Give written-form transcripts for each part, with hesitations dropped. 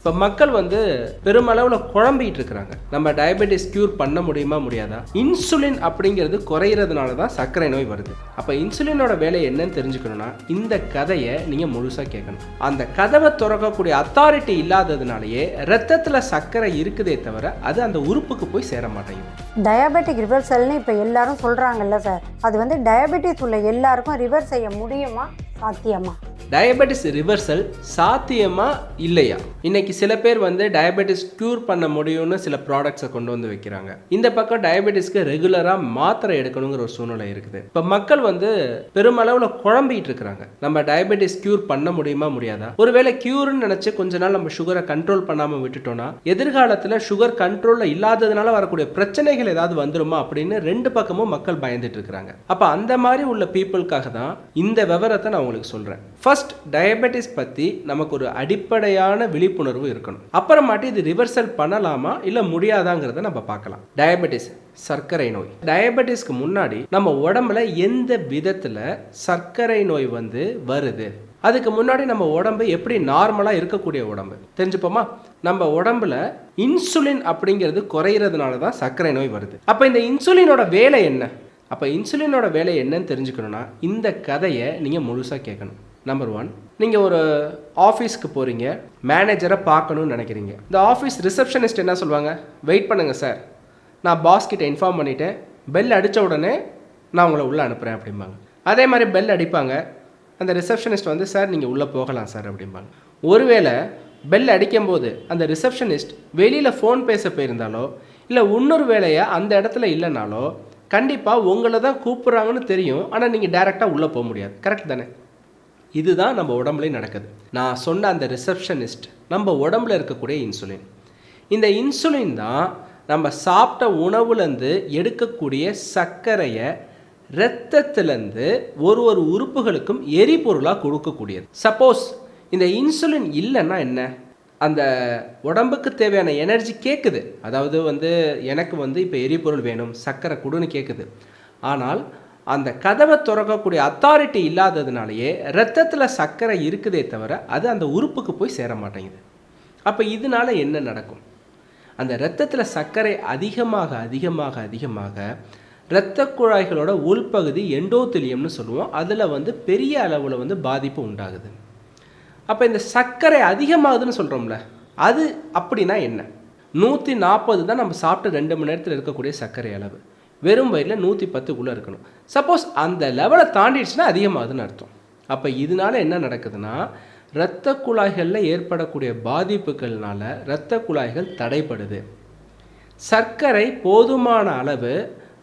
இப்போ மக்கள் பெருமளவில் குழம்பிட்டு இருக்கிறாங்க. நம்ம டயபெட்டிஸ் க்யூர் பண்ண முடியுமா முடியாதா? இன்சுலின் அப்படிங்கிறது குறையிறதுனால தான் சர்க்கரை நோய் வருது. அப்போ இன்சுலினோட வேலை என்னன்னு தெரிஞ்சுக்கணும்னா இந்த கதையை நீங்கள் முழுசாக கேட்கணும். அந்த கதவை திறக்கக்கூடிய அத்தாரிட்டி இல்லாததுனாலேயே ரத்தத்தில் சர்க்கரை இருக்குதே தவிர அது அந்த உறுப்புக்கு போய் சேர மாட்டேங்குது. டயபெட்டிக் ரிவர்சல்னு இப்போ எல்லாரும் சொல்கிறாங்கல்ல சார், அது டயபெட்டிஸ் உள்ள எல்லாருக்கும் ரிவர்ஸ் செய்ய முடியுமா, சாத்தியமா? டயபெட்டிஸ் ரிவர்சல் சாத்தியமா இல்லையா? இன்னைக்கு சில பேர் டயபெட்டிஸ் க்யூர் பண்ண முடியும்னு சில ப்ராடக்ட்ஸை கொண்டு வந்து வைக்கிறாங்க. இந்த பக்கம் டயபெட்டிஸ்க்கு ரெகுலராக மாத்திரை எடுக்கணுங்கிற ஒரு சூழ்நிலை இருக்குது. இப்போ மக்கள் பெருமளவில் குழம்பிட்டு இருக்கிறாங்க. நம்ம டயபெட்டிஸ் க்யூர் பண்ண முடியுமா முடியாதா? ஒருவேளை க்யூர்னு நினச்சி கொஞ்ச நாள் நம்ம சுகரை கண்ட்ரோல் பண்ணாமல் விட்டுட்டோம்னா எதிர்காலத்தில் சுகர் கண்ட்ரோலில் இல்லாததுனால வரக்கூடிய பிரச்சனைகள் ஏதாவது வந்துருமா அப்படின்னு ரெண்டு பக்கமும் மக்கள் பயந்துட்டு இருக்கிறாங்க. அப்போ அந்த மாதிரி உள்ள பீப்புளுக்காக தான் இந்த விவரத்தை நான் உங்களுக்கு சொல்கிறேன். ஃபர்ஸ்ட், டயபெட்டிஸ் பற்றி நமக்கு ஒரு அடிப்படையான விழிப்புணர்வு இருக்கணும். அப்புறமாட்டி இது ரிவர்சல் பண்ணலாமா இல்லை முடியாதாங்கிறத நம்ம பார்க்கலாம். டயபெட்டிஸ் சர்க்கரை நோய். டயபெட்டிஸ்க்கு முன்னாடி நம்ம உடம்புல எந்த விதத்தில் சர்க்கரை நோய் வருது, அதுக்கு முன்னாடி நம்ம உடம்பு எப்படி நார்மலாக இருக்கக்கூடிய உடம்பு தெரிஞ்சுப்போமா? நம்ம உடம்புல இன்சுலின் அப்படிங்கிறது குறையிறதுனால தான் சர்க்கரை நோய் வருது. அப்போ இந்த இன்சுலினோட வேலை என்ன? அப்போ இன்சுலினோட வேலை என்னன்னு தெரிஞ்சுக்கணும்னா இந்த கதையை நீங்கள் முழுசாக கேட்கணும். நம்பர் 1, நீங்கள் ஒரு ஆஃபீஸ்க்கு போகிறீங்க, மேனேஜரை பார்க்கணுன்னு நினைக்கிறீங்க. இந்த ஆஃபீஸ் ரிசப்ஷனிஸ்ட் என்ன சொல்லுவாங்க? வெயிட் பண்ணுங்கள் சார், நான் பாஸ் கிட்ட இன்ஃபார்ம் பண்ணிவிட்டேன், பெல் அடித்த உடனே நான் உங்களை உள்ளே அனுப்புகிறேன் அப்படிம்பாங்க. அதே மாதிரி பெல் அடிப்பாங்க, அந்த ரிசப்ஷனிஸ்ட் சார் நீங்கள் உள்ளே போகலாம் சார் அப்படிம்பாங்க. ஒருவேளை பெல் அடிக்கும்போது அந்த ரிசப்ஷனிஸ்ட் வெளியில் ஃபோன் பேச போயிருந்தாலோ இல்லை இன்னொரு வேலையாக அந்த இடத்துல இல்லைனாலோ கண்டிப்பாக உங்களை தான் கூப்பிட்றாங்கன்னு தெரியும், ஆனால் நீங்கள் டைரெக்டாக உள்ளே போக முடியாது. கரெக்ட் தானே? இதுதான் நம்ம உடம்புலையும் நடக்குது. நான் சொன்ன அந்த ரிசப்ஷனிஸ்ட் நம்ம உடம்புல இருக்கக்கூடிய இன்சுலின். இந்த இன்சுலின் தான் நம்ம சாப்பிட்ட உணவுலேருந்து எடுக்கக்கூடிய சர்க்கரையை இரத்தத்திலேருந்து ஒரு ஒரு உறுப்புகளுக்கும் எரிபொருளாக கொடுக்கக்கூடியது. சப்போஸ் இந்த இன்சுலின் இல்லைன்னா என்ன? அந்த உடம்புக்கு தேவையான எனர்ஜி கேட்குது, அதாவது எனக்கு இப்போ எரிபொருள் வேணும், சர்க்கரை கொடுன்னு கேட்குது. ஆனால் அந்த கதவை திறக்கக்கூடிய அத்தாரிட்டி இல்லாததுனாலேயே ரத்தத்தில் சர்க்கரை இருக்குதே தவிர அது அந்த உறுப்புக்கு போய் சேர மாட்டேங்குது. அப்போ இதனால என்ன நடக்கும்? அந்த இரத்தத்தில் சர்க்கரை அதிகமாக அதிகமாக அதிகமாக இரத்த குழாய்களோட உள்பகுதி எண்டோத்திலியம்னு சொல்லுவோம், அதில் பெரிய அளவில் பாதிப்பு உண்டாகுது. அப்போ இந்த சர்க்கரை அதிகமாகுதுன்னு சொல்கிறோம்ல, அது அப்படின்னா என்ன? 140 தான் நம்ம சாப்பிட்டு 2 மணி நேரத்தில் இருக்கக்கூடிய சர்க்கரை அளவு. வெறும் வயிறில் 110க்குள்ளே இருக்கணும். சப்போஸ் அந்த லெவலை தாண்டிடுச்சுன்னா அதிகமாகுதுன்னு அர்த்தம். அப்போ இதனால என்ன நடக்குதுன்னா இரத்த குழாய்களில் ஏற்படக்கூடிய பாதிப்புகள்னால இரத்த குழாய்கள் தடைப்படுது. சர்க்கரை போதுமான அளவு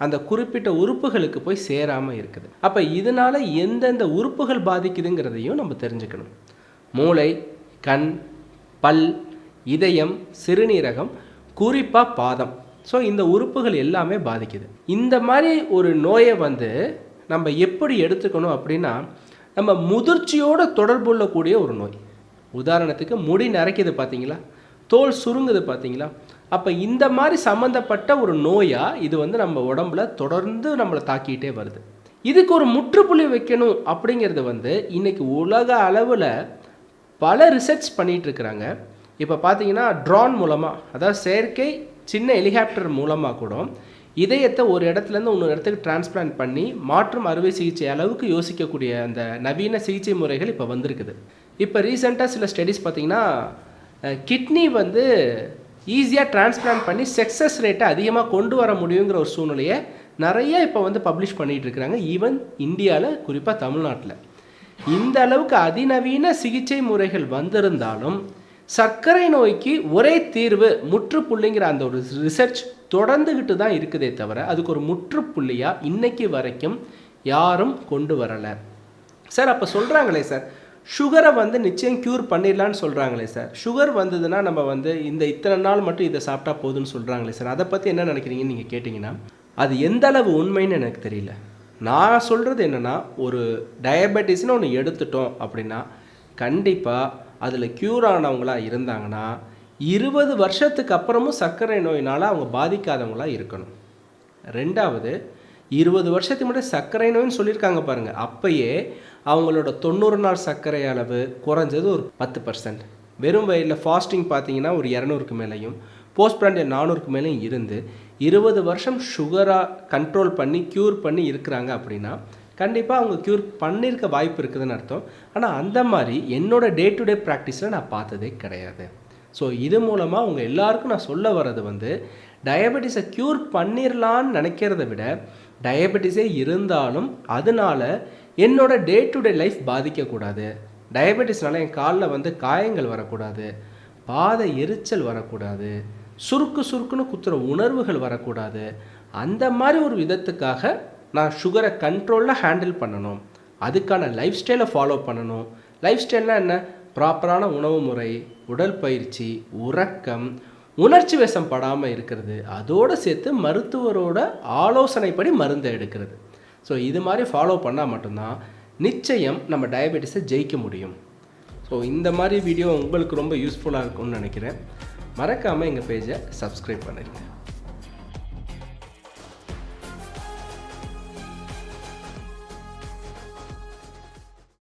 அந்த குறிப்பிட்ட உறுப்புகளுக்கு போய் சேராமல் இருக்குது. அப்போ இதனால் எந்தெந்த உறுப்புகள் பாதிக்குதுங்கிறதையும் நம்ம தெரிஞ்சுக்கணும். மூளை, கண், பல், இதயம், சிறுநீரகம், குறிப்பாக பாதம். ஸோ இந்த உறுப்புகள் எல்லாமே பாதிக்குது. இந்த மாதிரி ஒரு நோயை நம்ம எப்படி எடுத்துக்கணும் அப்படின்னா, நம்ம முதிர்ச்சியோடு தொடர்புள்ளக்கூடிய ஒரு நோய். உதாரணத்துக்கு முடி நரைக்குது பார்த்தீங்களா, தோல் சுருங்குது பார்த்தீங்களா, அப்போ இந்த மாதிரி சம்மந்தப்பட்ட ஒரு நோயாக இது நம்ம உடம்புல தொடர்ந்து நம்மளை தாக்கிட்டே வருது. இதுக்கு ஒரு முற்றுப்புள்ளி வைக்கணும் அப்படிங்கிறது இன்றைக்கி உலக அளவில் பல ரிசர்ச் பண்ணிகிட்டு இருக்கிறாங்க. இப்போ பார்த்தீங்கன்னா ட்ரோன் மூலமாக, அதாவது செயற்கை சின்ன ஹெலிகாப்டர் மூலமாக கூட இதயத்தை ஒரு இடத்துலேருந்து இன்னொரு இடத்துக்கு டிரான்ஸ்பிளான்ட் பண்ணி மாற்றும் அறுவை சிகிச்சை அளவுக்கு யோசிக்கக்கூடிய அந்த நவீன சிகிச்சை முறைகள் இப்போ வந்திருக்குது. இப்போ ரீசெண்டாக சில ஸ்டடீஸ் பார்த்திங்கன்னா கிட்னி ஈஸியாக டிரான்ஸ்பிளான்ட் பண்ணி சக்ஸஸ் ரேட்டை அதிகமாக கொண்டு வர முடியுங்கிற ஒரு சூழ்நிலையை நிறைய இப்போ பப்ளிஷ் பண்ணிகிட்டு இருக்கிறாங்க. ஈவன் இந்தியாவில், குறிப்பாக தமிழ்நாட்டில். இந்த அளவுக்கு அதிநவீன சிகிச்சை முறைகள் வந்திருந்தாலும் சர்க்கரை நோய்க்கு ஒரே தீர்வு முற்றுப்புள்ளிங்கிற அந்த ஒரு ரிசர்ச் தொடர்ந்துக்கிட்டு தான் இருக்குதே தவிர அதுக்கு ஒரு முற்றுப்புள்ளியாக இன்னைக்கு வரைக்கும் யாரும் கொண்டு வரலை. சார் அப்போ சொல்கிறாங்களே சார், சுகரை நிச்சயம் க்யூர் பண்ணிடலான்னு சொல்கிறாங்களே சார், சுகர் வந்ததுன்னா நம்ம இந்த இத்தனை நாள் மட்டும் இதை சாப்பிட்டா போதுன்னு சொல்கிறாங்களே சார், அதை பற்றி என்ன நினைக்கிறீங்கன்னு நீங்கள் கேட்டிங்கன்னா அது எந்த அளவு உண்மைன்னு எனக்கு தெரியல. நான் சொல்கிறது என்னென்னா, ஒரு டயபெட்டிஸ்னு ஒன்று எடுத்துட்டோம் அப்படின்னா கண்டிப்பாக அதில் க்யூர் ஆனவங்களாக இருந்தாங்கன்னா 20 வருஷத்துக்கு அப்புறமும் சர்க்கரை நோயினால் அவங்க பாதிக்காதவங்களாக இருக்கணும். ரெண்டாவது, 20 வருஷத்துக்கு முன்னாடி சர்க்கரை நோயின்னு சொல்லியிருக்காங்க பாருங்கள், அப்போயே அவங்களோட 90 நாள் சர்க்கரை அளவு குறைஞ்சது ஒரு 10%. வெறும் வயிறில் ஃபாஸ்டிங் பார்த்தீங்கன்னா ஒரு 200க்கு மேலேயும் போஸ்ட் பிராண்டியல் 400க்கு மேலேயும் இருந்து 20 வருஷம் சுகராக கண்ட்ரோல் பண்ணி க்யூர் பண்ணி இருக்கிறாங்க அப்படின்னா கண்டிப்பாக அவங்க க்யூர் பண்ணியிருக்க வாய்ப்பு இருக்குதுன்னு அர்த்தம். ஆனால் அந்த மாதிரி என்னோடய டே டு டே ப்ராக்டிஸில் நான் பார்த்ததே கிடையாது. ஸோ இது மூலமாக உங்கள் எல்லாருக்கும் நான் சொல்ல வர்றது வந்து டயபெட்டிஸை க்யூர் பண்ணிடலான்னு நினைக்கிறத விட டயபெட்டிஸே இருந்தாலும் அதனால என்னோடய டே டு டே லைஃப் பாதிக்கக்கூடாது, டயபெட்டிஸ்னால என் காலில் வந்து காயங்கள் வரக்கூடாது, பாத எரிச்சல் வரக்கூடாது, சுருக்குன்னு குத்துற உணர்வுகள் வரக்கூடாது, அந்த மாதிரி ஒரு விதத்துக்காக நான் சுகரை கண்ட்ரோலில் ஹேண்டில் பண்ணணும், அதுக்கான லைஃப் ஸ்டைலை ஃபாலோ பண்ணணும். லைஃப் ஸ்டைல்னால் என்ன? ப்ராப்பரான உணவு முறை, உடற்பயிற்சி, உறக்கம், உணர்ச்சி வசம் படாமல் இருக்கிறது, அதோடு சேர்த்து மருத்துவரோட ஆலோசனைப்படி மருந்தை எடுக்கிறது. ஸோ இது மாதிரி ஃபாலோ பண்ணால் மட்டும்தான் நிச்சயம் நம்ம டயபெட்டிஸை ஜெயிக்க முடியும். ஸோ இந்த மாதிரி வீடியோ உங்களுக்கு ரொம்ப யூஸ்ஃபுல்லாக இருக்கும்னு நினைக்கிறேன். மறக்காமல் எங்கள் பேஜை சப்ஸ்கிரைப் பண்ணிடுங்க.